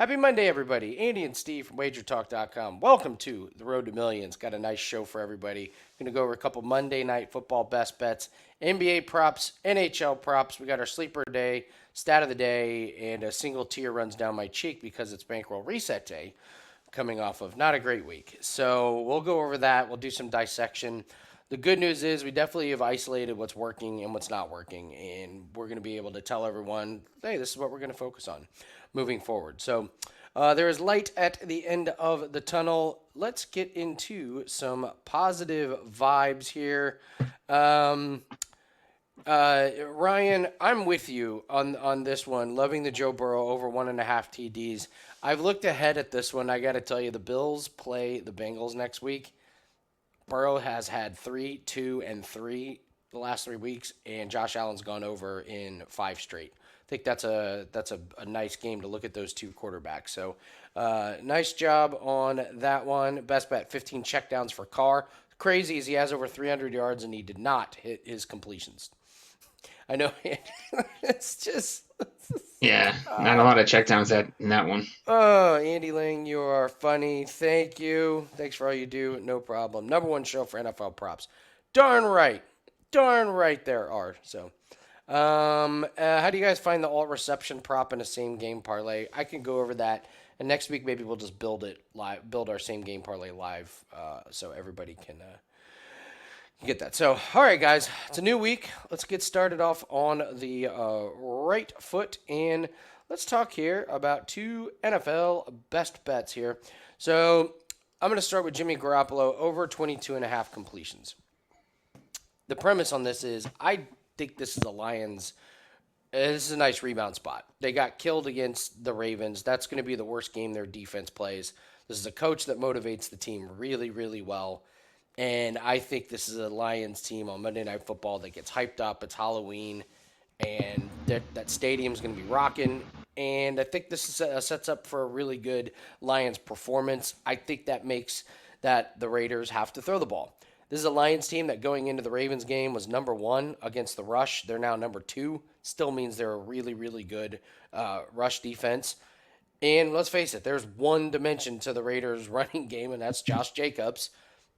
Happy Monday, everybody. Andy and Steve from WagerTalk.com. Welcome to the Road to Millions. Got a nice show for everybody. Going to go over a couple Monday night football best bets, NBA props, NHL props. We got our sleeper day, stat of the day, and a single tear runs down my cheek because it's Bankroll Reset day, coming off of not a great week. So we'll go over that. We'll do some dissection. The good news is we definitely have isolated what's working and what's not working, and we're going to be able to tell everyone, hey, this is what we're going to focus on moving forward. So there is light at the end of the tunnel. Let's get into some positive vibes here. Ryan, I'm with you on this one. Loving the Joe Burrow over 1.5 TDs. I've looked ahead at this one. I got to tell you, the Bills play the Bengals next week. Burrow has had 3, 2, and 3 the last 3 weeks, and Josh Allen's gone over in 5 straight. I think that's a nice game to look at those two quarterbacks. So nice job on that one. Best bet, 15 checkdowns for Carr. Crazy as he has over 300 yards, and he did not hit his completions. I know. It's just. Yeah, not a lot of checkdowns in that one. Oh, Andy Ling, you are funny. Thank you. Thanks for all you do. No problem. Number one show for NFL props. Darn right. Darn right there are. So, how do you guys find the alt reception prop in a same game parlay? I can go over that. And next week, maybe we'll just build it live, build our same game parlay live, so everybody can get that. So, all right, guys, it's a new week. Let's get started off on the right foot, and let's talk here about 2 NFL best bets here. So, I'm going to start with Jimmy Garoppolo over 22.5 completions. The premise on this is I think this is the Lions. This is a nice rebound spot. They got killed against the Ravens. That's going to be the worst game their defense plays. This is a coach that motivates the team really, really well. And I think this is a Lions team on Monday Night Football that gets hyped up. It's Halloween, and that stadium's going to be rocking. And I think this sets up for a really good Lions performance. I think that makes that the Raiders have to throw the ball. This is a Lions team that going into the Ravens game was number 1 against the rush. They're now number 2. Still means they're a really, really good rush defense. And let's face it, there's one dimension to the Raiders' running game, and that's Josh Jacobs.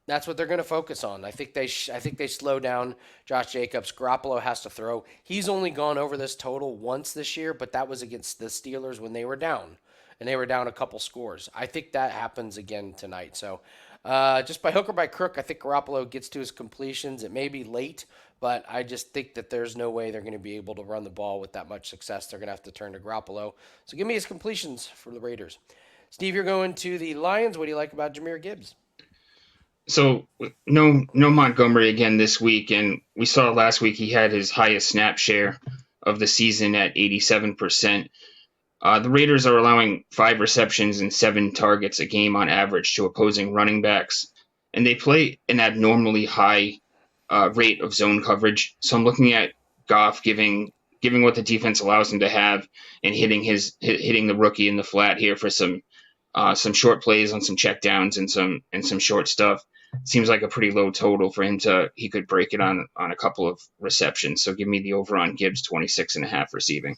That's what they're going to focus on. I think they slow down Josh Jacobs. Garoppolo has to throw. He's only gone over this total once this year, but that was against the Steelers when they were down, and they were down a couple scores. I think that happens again tonight. So just by hook or by crook, I think Garoppolo gets to his completions. It may be late, but I just think that there's no way they're going to be able to run the ball with that much success. They're going to have to turn to Garoppolo. So give me his completions for the Raiders. Steve, you're going to the Lions. What do you like about Jahmyr Gibbs? So no Montgomery again this week, and we saw last week he had his highest snap share of the season at 87%. The Raiders are allowing 5 receptions and 7 targets a game on average to opposing running backs, and they play an abnormally high rate of zone coverage. So I'm looking at Goff giving what the defense allows him to have and hitting the rookie in the flat here for some short plays on some checkdowns and some short stuff. Seems like a pretty low total for him he could break it on a couple of receptions. So give me the over on Gibbs 26.5 receiving.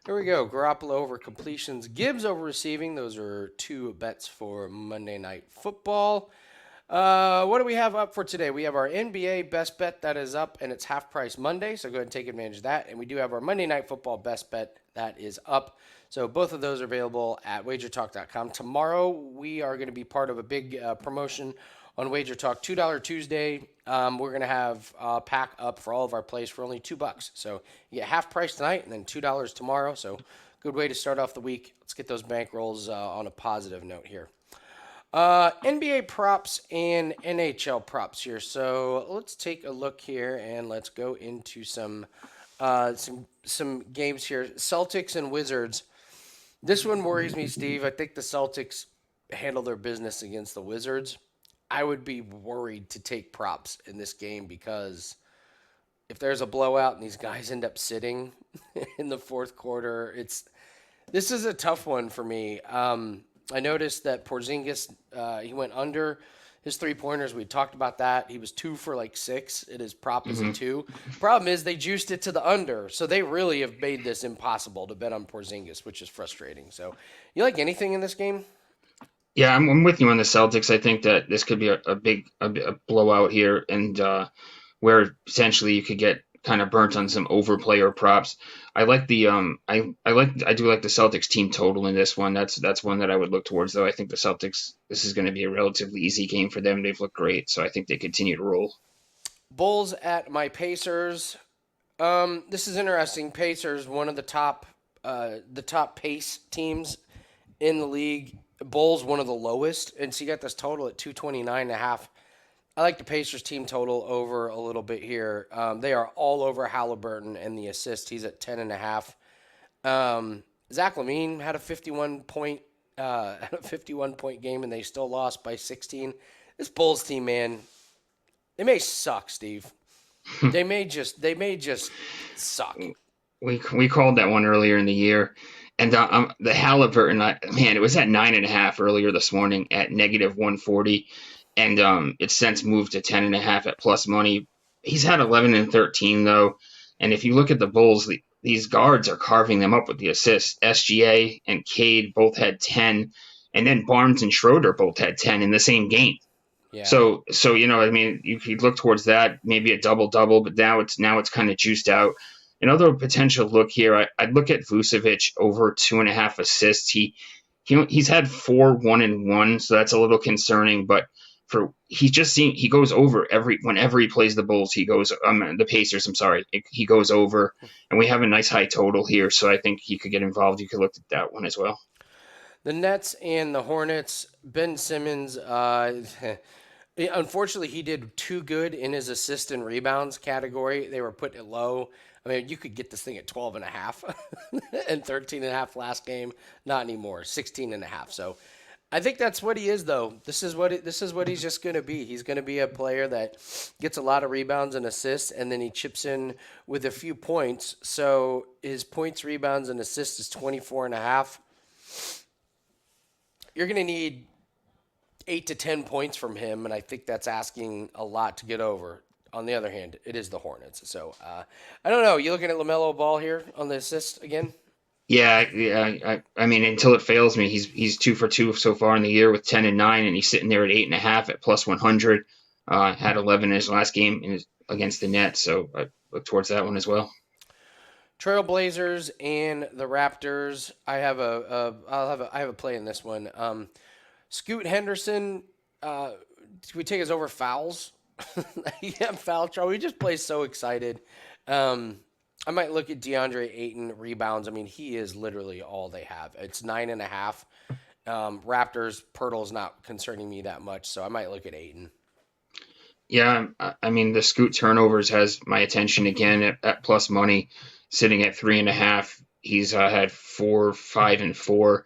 There we go. Garoppolo over completions, Gibbs over receiving. Those are 2 bets for Monday Night Football. What do we have up for today? We have our NBA best bet that is up, and it's half price Monday, so go ahead and take advantage of that. And we do have our Monday Night Football best bet that is up. So both of those are available at WagerTalk.com. Tomorrow, we are going to be part of a big promotion on WagerTalk, $2 Tuesday. We're going to have a pack up for all of our plays for only $2. So you get half price tonight and then $2 tomorrow. So good way to start off the week. Let's get those bankrolls on a positive note here. NBA props and NHL props here. So let's take a look here and let's go into some games here. Celtics and Wizards. This one worries me, Steve. I think the Celtics handle their business against the Wizards. I would be worried to take props in this game because if there's a blowout and these guys end up sitting in the fourth quarter, this is a tough one for me. I noticed that Porzingis he went under His 3-pointers, we talked about that. He was 2 for like 6. His prop is a Hmm. 2. Problem is they juiced it to the under, so they really have made this impossible to bet on Porzingis, which is frustrating. So, you like anything in this game? Yeah, I'm with you on the Celtics. I think that this could be a blowout here, and where potentially you could get kind of burnt on some overplayer props. I like the I do like the Celtics team total in this one. That's one that I would look towards, though. I think the Celtics, this is going to be a relatively easy game for them. They've looked great, so I think they continue to roll. Bulls at my Pacers. This is interesting. Pacers, one of the top pace teams in the league. Bulls, one of the lowest, and so you got this total at 229.5. I like the Pacers team total over a little bit here. They are all over Halliburton and the assist. He's at 10.5. Zach LaVine had a 51 point game, and they still lost by 16. This Bulls team, man, they may suck, Steve. They may just suck. We called that one earlier in the year, and the Halliburton, man, it was at 9.5 earlier this morning at -140, and it's since moved to 10.5 at plus money. He's had 11 and 13 though, and if you look at the Bulls, these guards are carving them up with the assists. SGA and Cade both had 10, and then Barnes and Schroeder both had 10 in the same game. Yeah. So I mean, you could look towards that, maybe a double double, but now it's kind of juiced out. Another potential look here, I'd look at Vucevic over 2.5 assists. He's had 4 1-1, so that's a little concerning. But he goes over whenever he plays the Bulls, he goes the Pacers. I'm sorry, he goes over, and we have a nice high total here, so I think he could get involved. You could look at that one as well. The Nets and the Hornets. Ben Simmons. Unfortunately, he did too good in his assist and rebounds category. They were putting it low. I mean, you could get this thing at 12.5 and 13.5 last game. Not anymore. 16.5. So I think that's what he is, though. This is what he's just going to be. He's going to be a player that gets a lot of rebounds and assists, and then he chips in with a few points. So his points, rebounds, and assists is 24.5. You're going to need 8 to 10 points from him, and I think that's asking a lot to get over. On the other hand, it is the Hornets. So I don't know. You looking at LaMelo Ball here on the assist again? Yeah. I mean, until it fails me, he's 2 for 2 so far in the year with 10 and 9, and he's sitting there at 8.5 at plus 100. Had 11 in his last game against the Nets, so I look towards that one as well. Trailblazers and the Raptors. I have a play in this one. Scoot Henderson. Do we take his over fouls? Yeah, foul trouble. He just plays so excited. I might look at DeAndre Ayton rebounds. I mean, he is literally all they have. It's 9.5. Raptors, Pirtle's not concerning me that much, so I might look at Ayton. Yeah, I mean, the Scoot turnovers has my attention again at plus money, sitting at 3.5. He's had 4, 5, and 4,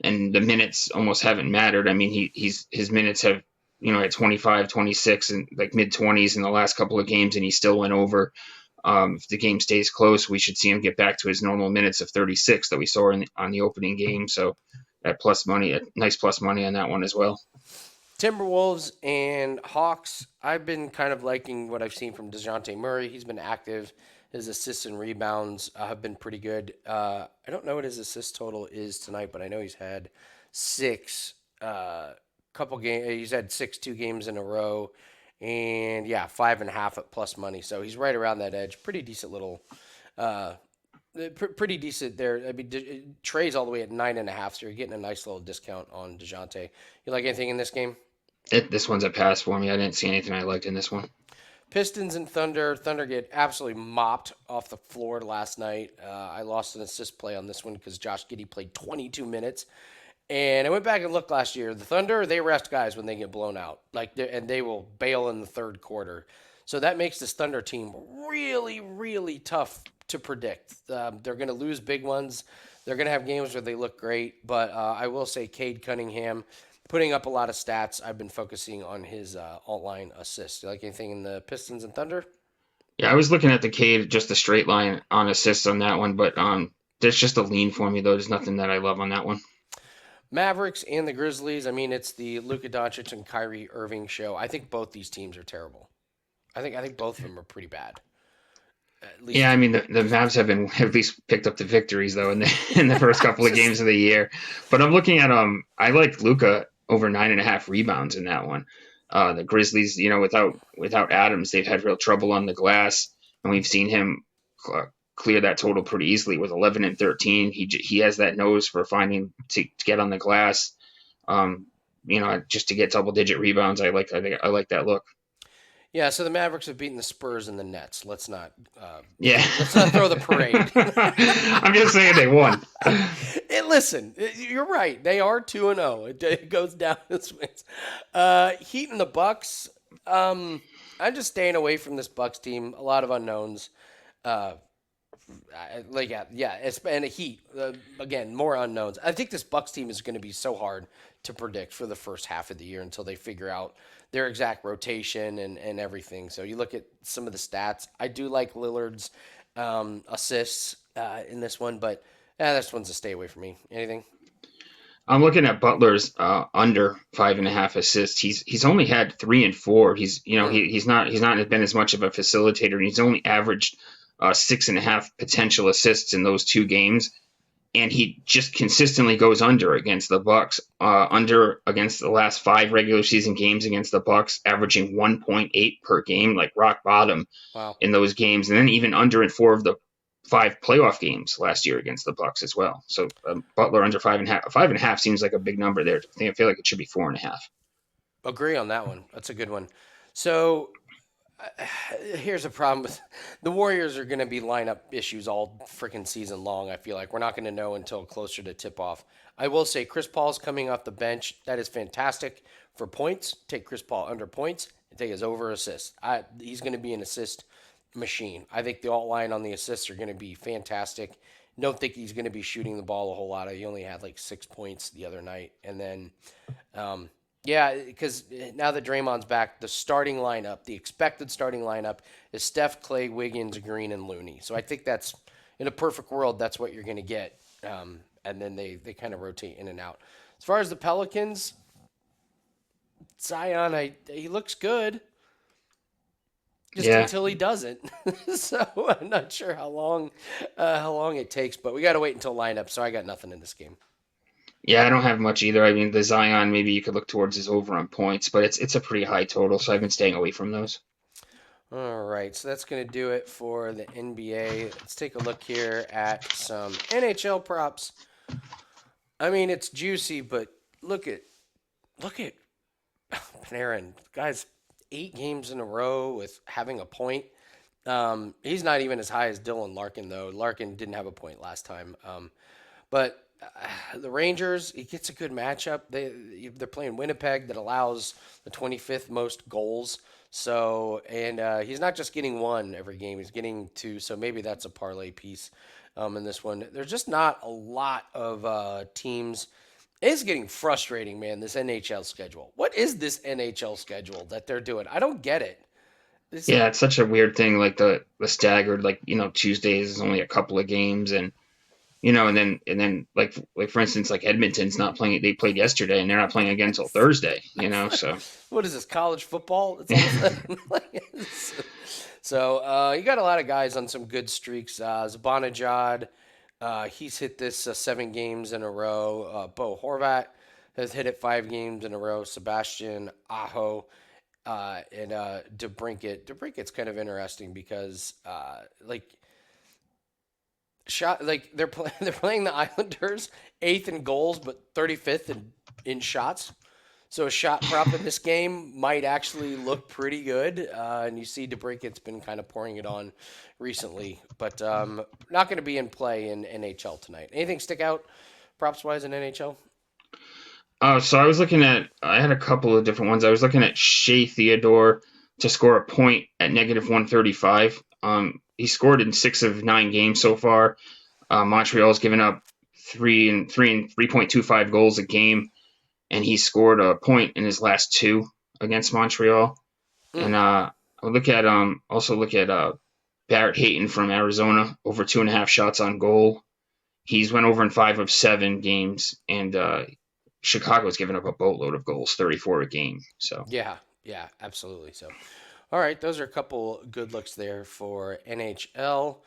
and the minutes almost haven't mattered. I mean, his minutes have at 25, 26, and like mid 20s in the last couple of games, and he still went over. If the game stays close, we should see him get back to his normal minutes of 36 that we saw on the opening game. So at plus money, nice plus money on that one as well. Timberwolves and Hawks. I've been kind of liking what I've seen from DeJounte Murray. He's been active. His assists and rebounds have been pretty good. I don't know what his assist total is tonight, but I know he's had 6 couple games. He's had 6 2 games in a row, and yeah, 5.5 at plus money. So he's right around that edge. Pretty decent little. Pretty decent there. I mean, Trey's all the way at 9.5, so you're getting a nice little discount on DeJounte. You like anything in this game? This one's a pass for me. I didn't see anything I liked in this one. Pistons and Thunder. Thunder get absolutely mopped off the floor last night. I lost an assist play on this one because Josh Giddey played 22 minutes. And I went back and looked last year. The Thunder, they rest guys when they get blown out, and they will bail in the third quarter. So that makes this Thunder team really, really tough to predict. They're going to lose big ones. They're going to have games where they look great. But I will say Cade Cunningham putting up a lot of stats. I've been focusing on his alt-line assists. You like anything in the Pistons and Thunder? Yeah, I was looking at the Cade, just a straight line on assists on that one, but there's just a lean for me though. There's nothing that I love on that one. Mavericks and the Grizzlies. I mean, it's the Luka Doncic and Kyrie Irving show. I think both these teams are terrible. I think both of them are pretty bad. At Yeah, I least mean the Mavs have at least picked up the victories though in the in the first couple of just games of the year. But I'm looking at I like Luca over 9.5 rebounds in that one. The Grizzlies, without Adams, they've had real trouble on the glass, and we've seen him clear that total pretty easily with 11 and 13. He has that nose for finding to get on the glass. Um, just to get double digit rebounds. I like that look. yeah. So the Mavericks have beaten the Spurs and the Nets. Yeah. Let's not throw the parade. I'm just saying they won. Listen, you're right. They are 2-0. It goes down as wins. Heat and the Bucks. I'm just staying away from this Bucks team. A lot of unknowns. Uh, and a Heat again, more unknowns. I think this Bucks team is going to be so hard to predict for the first half of the year until they figure out their exact rotation and everything. So you look at some of the stats. I do like Lillard's assists in this one, but this one's a stay away from me. Anything? I'm looking at Butler's under 5.5 assists. He's only had 3 and 4. Mm. He's not been as much of a facilitator. He's only averaged 6.5 potential assists in those 2 games, and he just consistently goes under against the Bucks. Under against the last 5 regular season games against the Bucks, averaging 1.8 per game, like rock bottom Wow. in those games, and then even under in 4 of the 5 playoff games last year against the Bucks as well. So Butler under 5.5. 5.5 seems like a big number there. I feel like it should be 4.5. Agree on that one. That's a good one. So here's a problem with the Warriors are going to be lineup issues all freaking season long. I feel like we're not going to know until closer to tip off. I will say Chris Paul's coming off the bench. That is fantastic for points. Take Chris Paul under points and take his over assists. He's going to be an assist machine. I think the alt line on the assists are going to be fantastic. Don't think he's going to be shooting the ball a whole lot. He only had like 6 points the other night, and then yeah, because now that Draymond's back, the starting lineup, the expected starting lineup is Steph, Clay, Wiggins, Green, and Looney. So I think that's, in a perfect world, that's what you're going to get. And then they kind of rotate in and out. As far as the Pelicans, Zion, he looks good, just Yeah, until he doesn't. So I'm not sure how long it takes, but we got to wait until lineup. So I got nothing in this game. yeah, I don't have much either. I mean, the Zion, maybe you could look towards his over on points, but it's a pretty high total, so I've been staying away from those. All right, so that's going to do it for the NBA. Let's take a look here at some NHL props. I mean, it's juicy, but look at Panarin. Guys, 8 games in a row with having a point. He's not even as high as Dylan Larkin, though. Larkin didn't have a point last time. But the Rangers, he gets a good matchup. They're playing Winnipeg that allows the 25th most goals. So, and he's not just getting one every game; he's getting two. So maybe that's a parlay piece in this one. There's just not a lot of teams. It's getting frustrating, man. This NHL schedule. What is this NHL schedule that they're doing? I don't get it. This, Yeah, it's such a weird thing, like the staggered, like Tuesdays is only a couple of games, and and then like for instance, like Edmonton's not playing. They played yesterday, and they're not playing again until Thursday. So what is this, college football? It's all of a sudden so you got a lot of guys on some good streaks. Zibanejad, he's hit this 7 games in a row. Bo Horvat has hit it 5 games in a row. Sebastian Aho and DeBrincat. DeBrincat's kind of interesting because they're playing the Islanders 8th in goals but 35th in shots. So a shot prop in this game might actually look pretty good. And you see DeBrincat's been kind of pouring it on recently, but not going to be in play in NHL tonight. Anything stick out props wise in NHL? so I had a couple of different ones. I was looking at Shea Theodore to score a point at negative 135. He scored in 6 of 9 games so far. Montreal's given up 3.25 goals a game, and he scored a point in his last 2 against Montreal. Mm. And I'll look at Barrett Hayton from Arizona, over 2.5 shots on goal. He's went over in 5 of 7 games, and Chicago's given up a boatload of goals, 34 a game. So Yeah, yeah, absolutely. So, all right, those are a couple good looks there for NHL.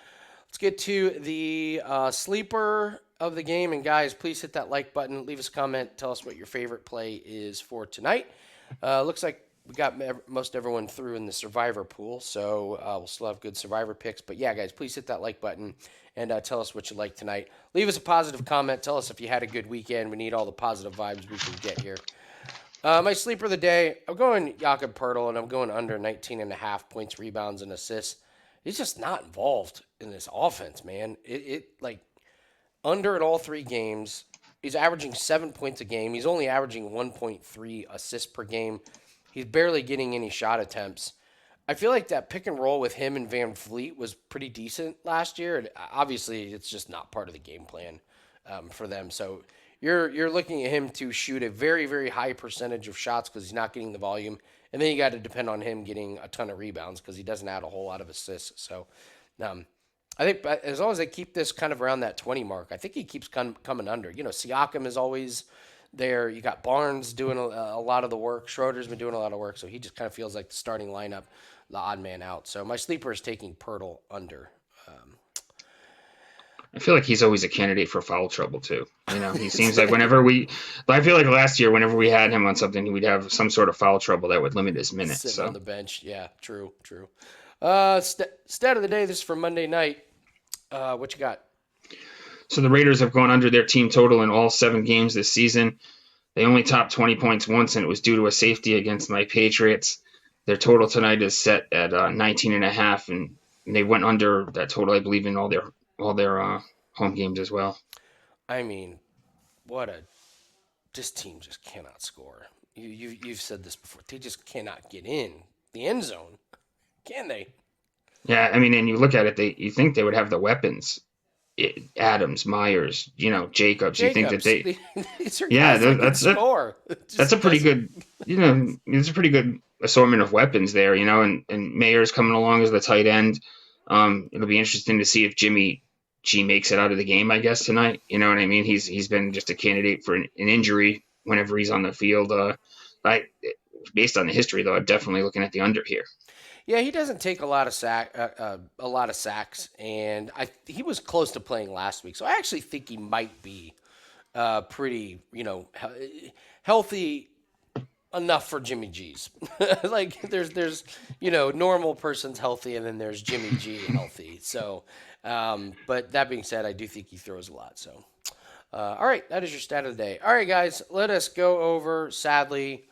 Let's get to the sleeper of the game. And guys, please hit that like button. Leave us a comment. Tell us what your favorite play is for tonight. Looks like we got most everyone through in the survivor pool, so we'll still have good survivor picks. But yeah, guys, please hit that like button and tell us what you like tonight. Leave us a positive comment. Tell us if you had a good weekend. We need all the positive vibes we can get here. My sleeper of the day, I'm going Jakob Pertl, and I'm going under 19 and a half points, rebounds, and assists. He's just not involved in this offense, man. It like under at all three games. He's averaging 7 points a game. He's only averaging 1.3 assists per game. He's barely getting any shot attempts. I feel like that pick and roll with him and Van Vliet was pretty decent last year. And obviously, it's just not part of the game plan for them. So you're looking at him to shoot a very, very high percentage of shots because he's not getting the volume. And then you got to depend on him getting a ton of rebounds because he doesn't add a whole lot of assists. So um, I think as long as they keep this kind of around that 20 mark, I think he keeps coming under. You know, Siakam is always there. You got Barnes doing a lot of the work. Schroeder's been doing a lot of work, so he just kind of feels like the starting lineup, the odd man out. So my sleeper is taking Pirtle under. I feel like he's always a candidate for foul trouble too. He seems like I feel like last year, whenever we had him on something, we'd have some sort of foul trouble that would limit his minutes. Sitting So on the bench. Yeah, true. Stat of the day, this is for Monday night. What you got? So the Raiders have gone under their team total in all 7 games this season. They only topped 20 points once, and it was due to a safety against my Patriots. Their total tonight is set at 19 and a half, and they went under that total, I believe, in all their home games as well. I mean, what a this team just cannot score. You've said this before. They just cannot get in the end zone, can they? Yeah, I mean, and you look at it, you think they would have the weapons. Adams, Myers, Jacobs. You think that Jacobs. they, These are yeah, guys that can that's score. It that's just a pretty doesn't. good, it's a pretty good assortment of weapons there, and Mayer's coming along as the tight end. It'll be interesting to see if Jimmy G makes it out of the game, I guess, tonight. You know what I mean? He's been just a candidate for an injury whenever he's on the field. I Based on the history, though, I'm definitely looking at the under here. Yeah, he doesn't take a lot of sacks, and he was close to playing last week. So I actually think he might be pretty, healthy enough for Jimmy G's. Like there's normal person's healthy, and then there's Jimmy G healthy. So, but that being said, I do think he throws a lot. So, all right, that is your stat of the day. All right, guys, let us go over. Sadly,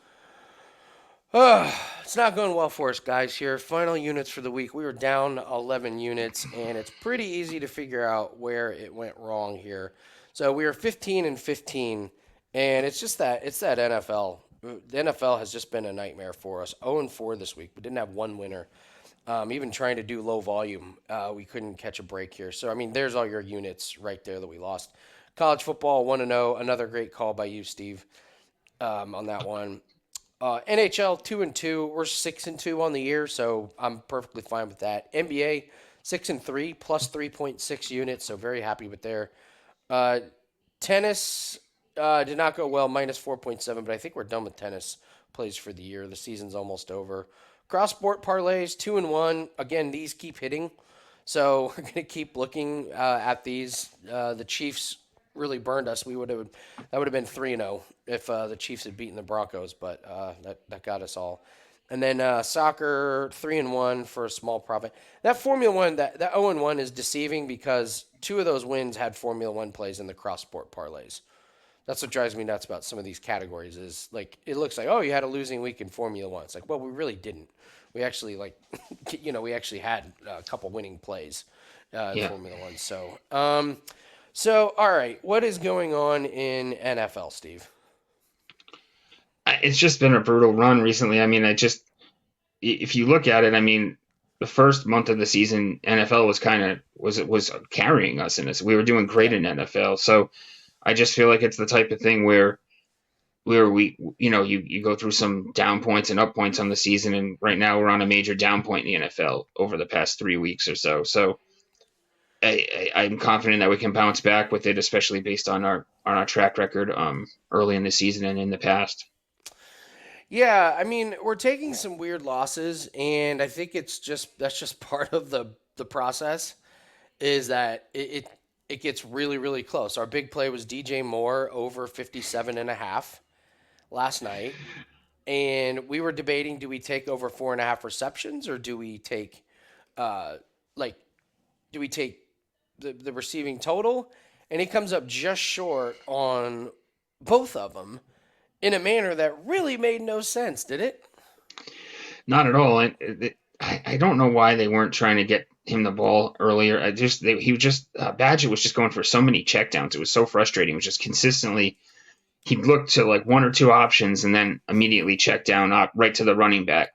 it's not going well for us, guys. Here, final units for the week. We were down 11 units, and it's pretty easy to figure out where it went wrong here. So we were 15 and 15, and it's that NFL. The NFL has just been a nightmare for us. 0 and 4 this week. We didn't have one winner. Even trying to do low volume, we couldn't catch a break here. So I mean, there's all your units right there that we lost. College football 1 and 0. Another great call by you, Steve, on that one. NHL 2 and 2. We're 6 and 2 on the year, so I'm perfectly fine with that. NBA 6 and 3 plus 3.6 units, so very happy with there. Uh, Tennis did not go well, minus 4.7, but I think we're done with tennis plays for the year. The season's almost over. Cross sport parlays 2 and 1. Again, these keep hitting, so we're gonna keep looking at these. The Chiefs really burned us. That would have been 3-0 if the Chiefs had beaten the Broncos, but that got us all. And then soccer 3 and 1 for a small profit. That Formula One that 0 and 1 is deceiving because 2 of those wins had Formula One plays in the cross sport parlays. That's what drives me nuts about some of these categories is like it looks like, oh, you had a losing week in Formula One. It's like, well, we really didn't. We actually we actually had a couple winning plays in Yeah. Formula One. So all right, what is going on in NFL, Steve? It's just been a brutal run recently. I mean, if you look at it, I mean, the first month of the season, NFL was carrying us in this. We were doing great Yeah. in NFL. So I just feel like it's the type of thing where you go through some down points and up points on the season, and right now we're on a major down point in the NFL over the past 3 weeks or so. So I'm confident that we can bounce back with it, especially based on our track record early in the season and in the past. Yeah, I mean, we're taking some weird losses, and I think it's just that's just part of the process. Is that it gets really really close. Our big play was DJ Moore over 57 and a half last night, and we were debating, do we take over 4.5 receptions, or do we take uh like do we take the receiving total? And he comes up just short on both of them in a manner that really made no sense, did it? Not at all. I don't know why they weren't trying to get him the ball earlier. He was just Badgett was just going for so many checkdowns. It was so frustrating. It was just consistently he'd look to like one or two options and then immediately check down right to the running back.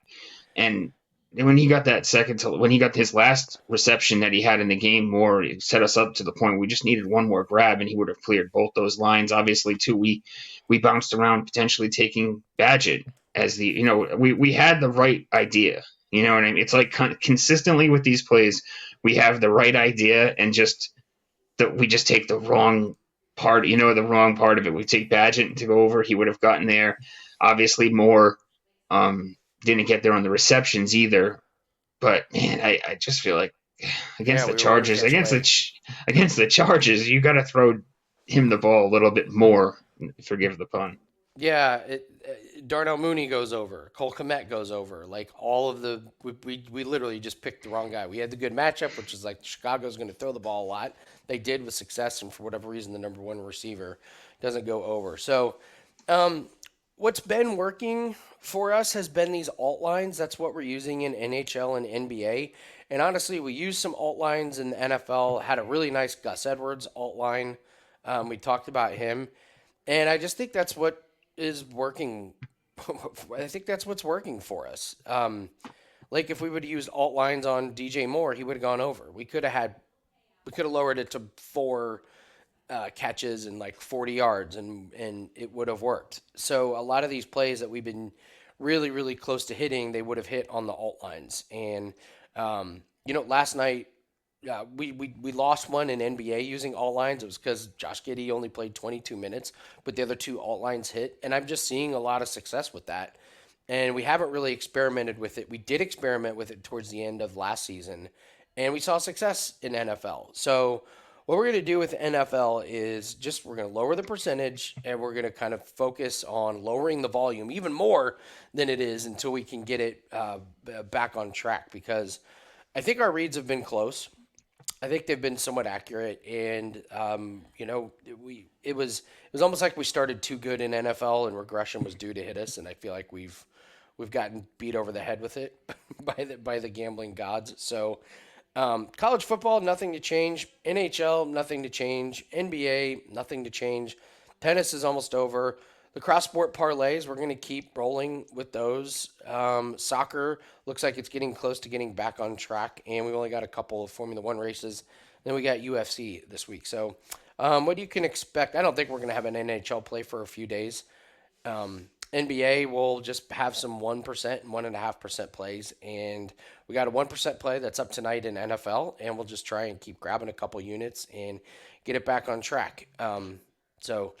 And when he got that when he got his last reception that he had in the game, more it set us up to the point where we just needed one more grab, and he would have cleared both those lines. Obviously, too, we bounced around potentially taking Badgett as the we had the right idea. You know what I mean? It's like consistently with these plays, we have the right idea, and just that we just take the wrong part. The wrong part of it. We take Badgett to go over. He would have gotten there. Obviously, more didn't get there on the receptions either. But man, I just feel like Yeah, against the we were one Chargers, catch away. against the Chargers, you got to throw him the ball a little bit more. Forgive the pun. Yeah, Darnell Mooney goes over, Cole Kmet goes over, like all of the we literally just picked the wrong guy. We had the good matchup, which is like Chicago's going to throw the ball a lot. They did with success, and for whatever reason, the number one receiver doesn't go over. So, what's been working for us has been these alt lines. That's what we're using in NHL and NBA. And honestly, we used some alt lines in the NFL. Had a really nice Gus Edwards alt line. We talked about him, and I just think that's what is working. I think that's what's working for us. Like if we would have used alt lines on DJ Moore, he would have gone over. We could have lowered it to four catches and like 40 yards, and it would have worked. So a lot of these plays that we've been really really close to hitting, they would have hit on the alt lines. And last night we lost one in NBA using alt lines. It was because Josh Giddey only played 22 minutes, but the other two alt lines hit, and I'm just seeing a lot of success with that. And we haven't really experimented with it. We did experiment with it towards the end of last season, and we saw success in NFL. So what we're going to do with NFL is just we're going to lower the percentage, and we're going to kind of focus on lowering the volume even more than it is until we can get it back on track, because I think our reads have been close. I think they've been somewhat accurate, and it was almost like we started too good in NFL, and regression was due to hit us, and I feel like we've gotten beat over the head with it by the gambling gods. So college football, nothing to change. NHL, nothing to change. NBA, nothing to change. Tennis is almost over. The cross sport parlays, we're going to keep rolling with those. Soccer looks like it's getting close to getting back on track, and we've only got a couple of Formula One races. Then we got UFC this week. So, what you can expect? I don't think we're going to have an NHL play for a few days. NBA will just have some 1% and 1.5% plays, and we got a 1% play that's up tonight in NFL, and we'll just try and keep grabbing a couple units and get it back on track. So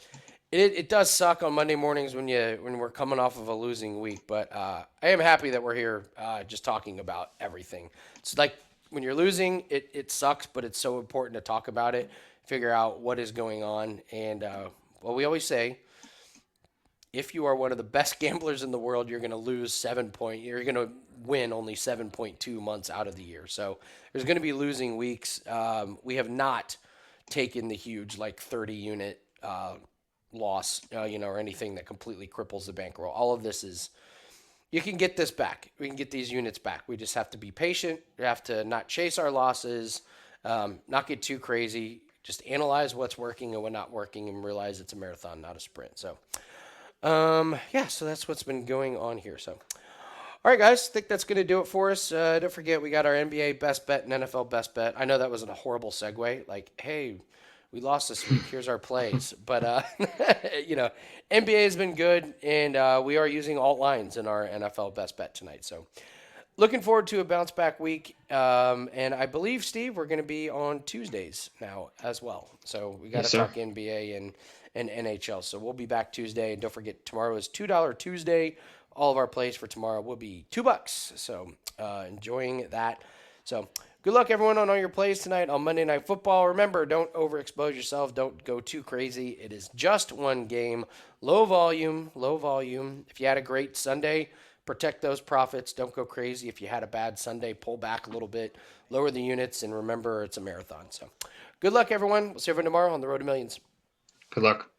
it does suck on Monday mornings when we're coming off of a losing week, but I am happy that we're here just talking about everything. It's like when you're losing, it sucks, but it's so important to talk about it, figure out what is going on, and well, we always say if you are one of the best gamblers in the world, you're going to lose 7 point. You're going to win only 7.2 months out of the year. So there's going to be losing weeks. We have not taken the huge like 30 unit loss, or anything that completely cripples the bankroll. All of this is, you can get this back. We can get these units back. We just have to be patient. We have to not chase our losses, not get too crazy. Just analyze what's working and what's not working, and realize it's a marathon, not a sprint. So, yeah, so that's what's been going on here. So, all right, guys, I think that's going to do it for us. Don't forget, we got our NBA best bet and NFL best bet. I know that wasn't a horrible segue. Like, hey, we lost this week. Here's our plays. But, NBA has been good, and we are using alt lines in our NFL best bet tonight. So looking forward to a bounce back week. And I believe, Steve, we're going to be on Tuesdays now as well. So we got Yes, to sir. talk NBA and NHL. So we'll be back Tuesday. And don't forget, tomorrow is $2 Tuesday. All of our plays for tomorrow will be $2. So enjoying that. So good luck, everyone, on all your plays tonight on Monday Night Football. Remember, don't overexpose yourself. Don't go too crazy. It is just one game. Low volume, low volume. If you had a great Sunday, protect those profits. Don't go crazy. If you had a bad Sunday, pull back a little bit, lower the units, and remember it's a marathon. So good luck, everyone. We'll see everyone tomorrow on the Road to Millions. Good luck.